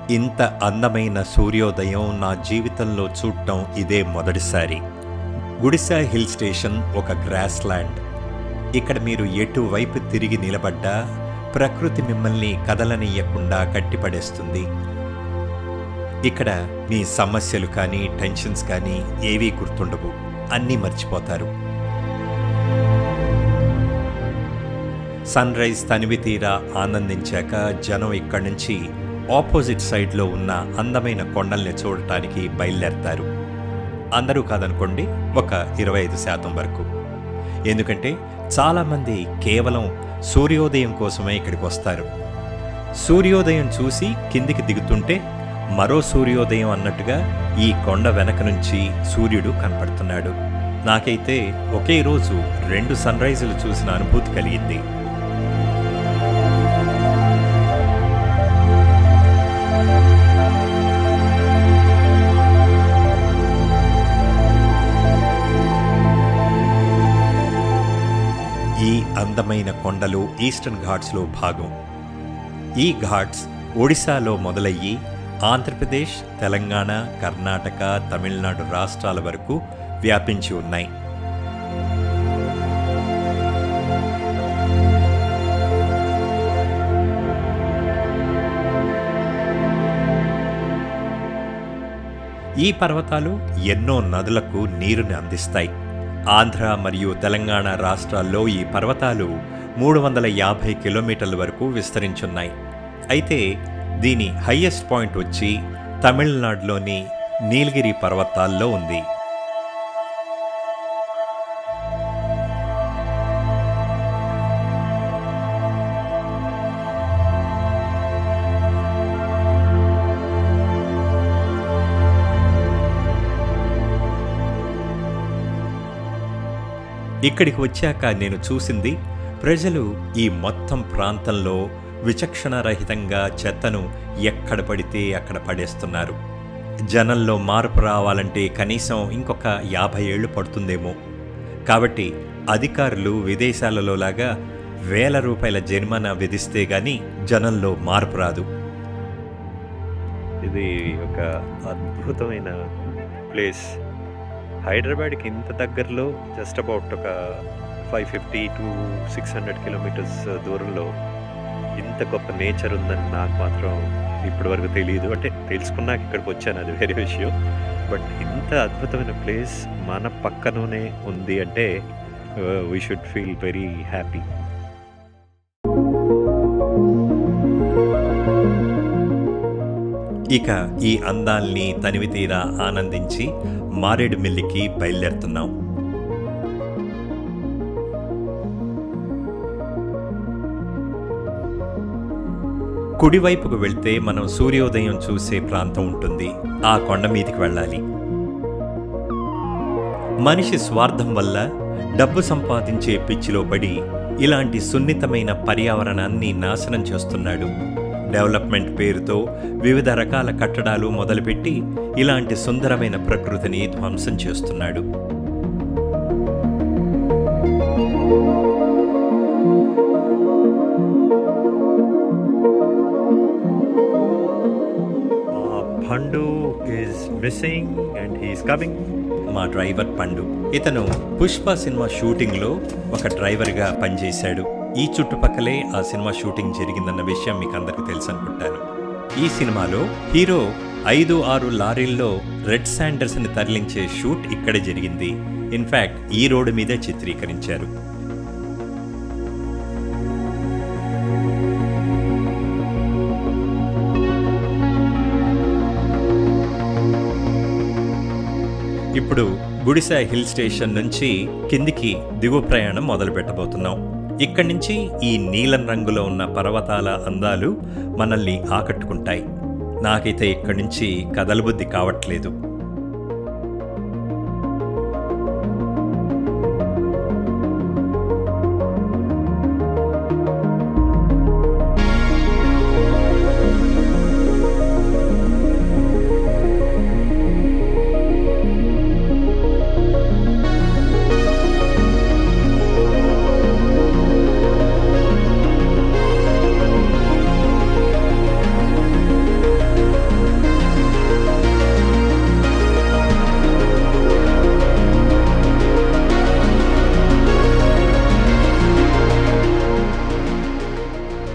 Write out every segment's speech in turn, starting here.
ఇంత అందమైన సూర్యోదయం నా జీవితంలో చూడటం ఇదే మొదటిసారి. గుడిసా హిల్ స్టేషన్ ఒక గ్రాస్ ల్యాండ్. ఇక్కడ మీరు ఎటువైపు తిరిగి నిలబడ్డా ప్రకృతి మిమ్మల్ని కదలనీయకుండా కట్టిపడేస్తుంది. ఇక్కడ మీ సమస్యలు కానీ టెన్షన్స్ కానీ ఏవీ గుర్తుండవు, అన్నీ మర్చిపోతారు. సన్ రైజ్ తనివి తీరా ఆనందించాక జనం ఇక్కడి నుంచి ఆపోజిట్ సైడ్లో ఉన్న అందమైన కొండల్ని చూడటానికి బయలుదేరతారు. అందరూ కాదనుకోండి, ఒక 25% వరకు. ఎందుకంటే చాలామంది కేవలం సూర్యోదయం కోసమే ఇక్కడికి వస్తారు. సూర్యోదయం చూసి కిందికి దిగుతుంటే మరో సూర్యోదయం అన్నట్టుగా ఈ కొండ వెనక నుంచి సూర్యుడు కనపడుతున్నాడు. నాకైతే ఒకే రోజు 2 సన్ రైజులు చూసిన అనుభూతి కలిగింది. ఈ అందమైన కొండలు ఈస్టర్న్ ఘాట్స్లో భాగం. ఈ ఘాట్స్ ఒడిశాలో మొదలయ్యి ఆంధ్రప్రదేశ్, తెలంగాణ, కర్ణాటక, తమిళనాడు రాష్ట్రాల వరకు వ్యాపించి ఉన్నాయి. ఈ పర్వతాలు ఎన్నో నదులకు నీరుని అందిస్తాయి. ఆంధ్ర మరియు తెలంగాణ రాష్ట్రాల్లో ఈ పర్వతాలు 350 కిలోమీటర్ల వరకు విస్తరించున్నాయి. అయితే దీని హైయెస్ట్ పాయింట్ వచ్చి తమిళనాడులోని నీలగిరి పర్వతాల్లో ఉంది. ఇక్కడికి వచ్చాక నేను చూసింది, ప్రజలు ఈ మొత్తం ప్రాంతంలో విచక్షణరహితంగా చెత్తను ఎక్కడ పడితే అక్కడ పడేస్తున్నారు. జనంలో మార్పు రావాలంటే కనీసం ఇంకొక 50 ఏళ్ళు పడుతుందేమో. కాబట్టి అధికారులు విదేశాలలో లాగా వేల రూపాయల జరిమానా విధిస్తే గాని జనంలో మార్పు రాదు. ఇది ఒక అద్భుతమైన ప్లేస్. హైదరాబాద్కి ఇంత దగ్గరలో జస్ట్ అబౌట్ ఒక 550 to 600 కిలోమీటర్స్ దూరంలో ఇంత గొప్ప నేచర్ ఉందని నాకు మాత్రం ఇప్పటివరకు తెలియదు. అంటే తెలుసుకున్నాక ఇక్కడికి వచ్చాను, అది వేరే విషయం. బట్ ఇంత అద్భుతమైన ప్లేస్ మన పక్కననే ఉంది అంటే we should feel very happy. ఇక ఈ అందాల్ని తనివితీరా ఆనందించి మారేడుమిల్లికి బయలుదేరుతున్నాం. కుడివైపుకు వెళ్తే మనం సూర్యోదయం చూసే ప్రాంతం ఉంటుంది. ఆ కొండ మీదికి వెళ్ళాలి. మనిషి స్వార్థం వల్ల డబ్బు సంపాదించే పిచ్చిలో పడి ఇలాంటి సున్నితమైన పర్యావరణాన్ని నాశనం చేస్తున్నాడు. డెవలప్మెంట్ పేరుతో వివిధ రకాల కట్టడాలు మొదలుపెట్టి ఇలాంటి సుందరమైన ప్రకృతిని ధ్వంసం చేస్తున్నాడు. పండు is missing and he's coming. మా డ్రైవర్ పండు. ఇతను పుష్ప సినిమా షూటింగ్లో ఒక డ్రైవర్గా పనిచేశాడు. ఈ చుట్టుపక్కలే ఆ సినిమా షూటింగ్ జరిగిందన్న విషయం మీకు అందరికీ తెలుసు అనుకుంటాను. ఈ సినిమాలో హీరో 5-6 లారీల్లో రెడ్ శాండర్స్ని తరలించే షూట్ ఇక్కడే జరిగింది. ఇన్ఫ్యాక్ట్ ఈ రోడ్డు మీదే చిత్రీకరించారు. ఇప్పుడు గుడిసా హిల్ స్టేషన్ నుంచి కిందికి దిగువ ప్రయాణం మొదలు పెట్టబోతున్నాం. ఇక్కడి నుంచి ఈ నీలం రంగులో ఉన్న పర్వతాల అందాలు మనల్ని ఆకట్టుకుంటాయి. నాకైతే ఇక్కడి నుంచి కదలబుద్ధి కావట్లేదు.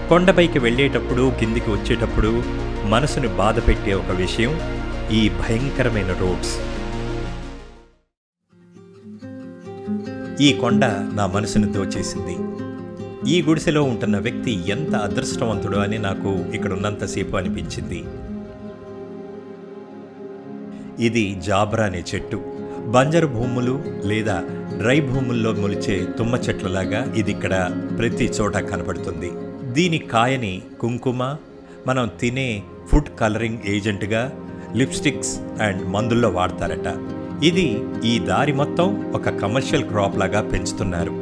కొండపైకి వెళ్ళేటప్పుడు కిందికి వచ్చేటప్పుడు మనసుని బాధ పెట్టే ఒక విషయం ఈ భయంకరమైన రోడ్స్. ఈ కొండ నా మనసును దోచేసింది. ఈ గుడిసెలో ఉంటున్న వ్యక్తి ఎంత అదృష్టవంతుడు అని నాకు ఇక్కడ ఉన్నంతసేపు అనిపించింది. ఇది జాబ్రా అనే చెట్టు. బంజరు భూములు లేదా డ్రై భూముల్లో మొలిచే తుమ్మ చెట్లలాగా ఇది ఇక్కడ ప్రతి చోట కనబడుతుంది. దీని కాయని కుంకుమ, మనం తినే ఫుడ్ కలరింగ్ ఏజెంట్గా, లిప్స్టిక్స్ అండ్ మందుల్లో వాడతారట. ఇది ఈ దారి మొత్తం ఒక కమర్షియల్ క్రాప్ లాగా పెంచుతున్నారు.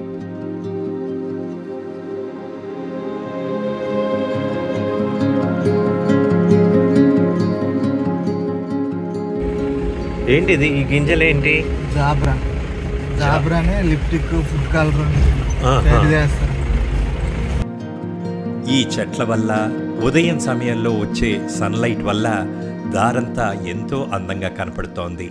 ఏంటిది ఈ గింజలేంటి? జాబ్రానే లిప్టిక్, ఫుడ్ కలర్ చేస్తారు. ఈ చెట్ల వల్ల, ఉదయం సమయంలో వచ్చే సన్లైట్ వల్ల దారంతా ఎంతో అందంగా కనపడుతోంది.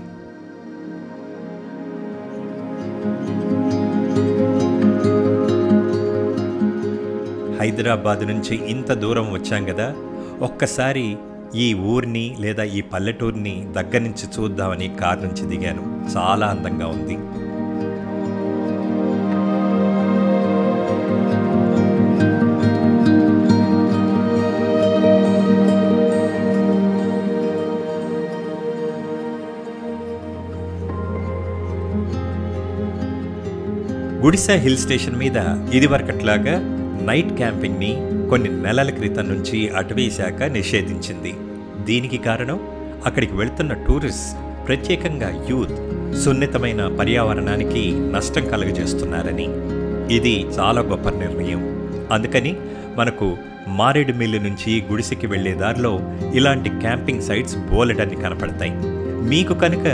హైదరాబాద్ నుంచి ఇంత దూరం వచ్చాం కదా, ఒక్కసారి ఈ ఊరిని లేదా ఈ పల్లెటూరిని దగ్గర నుంచి చూద్దామని కారు నుంచి దిగాను. చాలా అందంగా ఉంది. గుడిసె హిల్ స్టేషన్ మీద ఇదివరకట్లాగా నైట్ క్యాంపింగ్ని కొన్ని నెలల క్రితం నుంచి అటవీ శాఖ నిషేధించింది. దీనికి కారణం అక్కడికి వెళ్తున్న టూరిస్ట్, ప్రత్యేకంగా యూత్, సున్నితమైన పర్యావరణానికి నష్టం కలుగజేస్తున్నారని. ఇది చాలా గొప్ప నిర్ణయం. అందుకని మనకు మారేడుమిల్లి నుంచి గుడిసెకి వెళ్లే దారిలో ఇలాంటి క్యాంపింగ్ సైట్స్ బోలెడన్ని కనపడతాయి. మీకు కనుక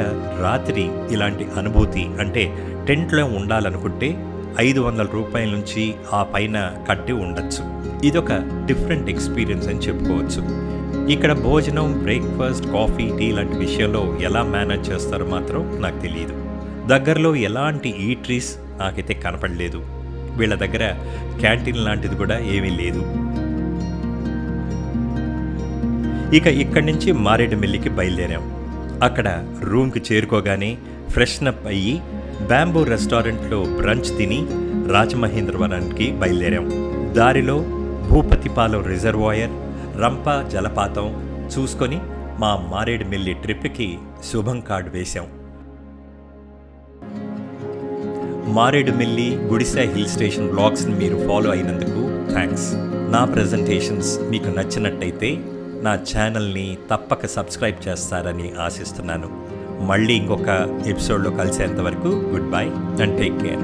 రాత్రి ఇలాంటి అనుభూతి అంటే టెంట్లో ఉండాలనుకుంటే 500 రూపాయల నుంచి ఆ పైన కట్టి ఉండొచ్చు. ఇదొక డిఫరెంట్ ఎక్స్పీరియన్స్ అని చెప్పుకోవచ్చు. ఇక్కడ భోజనం, బ్రేక్ఫాస్ట్, కాఫీ, టీ లాంటి విషయంలో ఎలా మేనేజ్ చేస్తారో మాత్రం నాకు తెలియదు. దగ్గరలో ఎలాంటి ఈట్రీస్ నాకైతే కనపడలేదు. వీళ్ళ దగ్గర క్యాంటీన్ లాంటిది కూడా ఏమీ లేదు. ఇక ఇక్కడి నుంచి మారేడుమిల్లికి బయలుదేరాం. అక్కడ రూమ్కి చేరుకోగానే ఫ్రెష్నప్ అయ్యి బ్యాంబూ రెస్టారెంట్లో బ్రంచ్ తిని రాజమహేంద్రవరానికి బయలుదేరాం. దారిలో భూపతిపాలెం రిజర్వాయర్, రంప జలపాతం చూసుకొని మా మారేడుమిల్లి ట్రిప్కి శుభం కార్డు వేశాం. మారేడుమిల్లి, గుడిసె హిల్ స్టేషన్ బ్లాగ్స్ని మీరు ఫాలో అయినందుకు థ్యాంక్స్. నా ప్రజెంటేషన్స్ మీకు నచ్చినట్టయితే నా ఛానల్ని తప్పక సబ్స్క్రైబ్ చేస్తారని ఆశిస్తున్నాను. మళ్ళీ ఇంకొక ఎపిసోడ్లో కలిసేంత వరకు good bye and take care.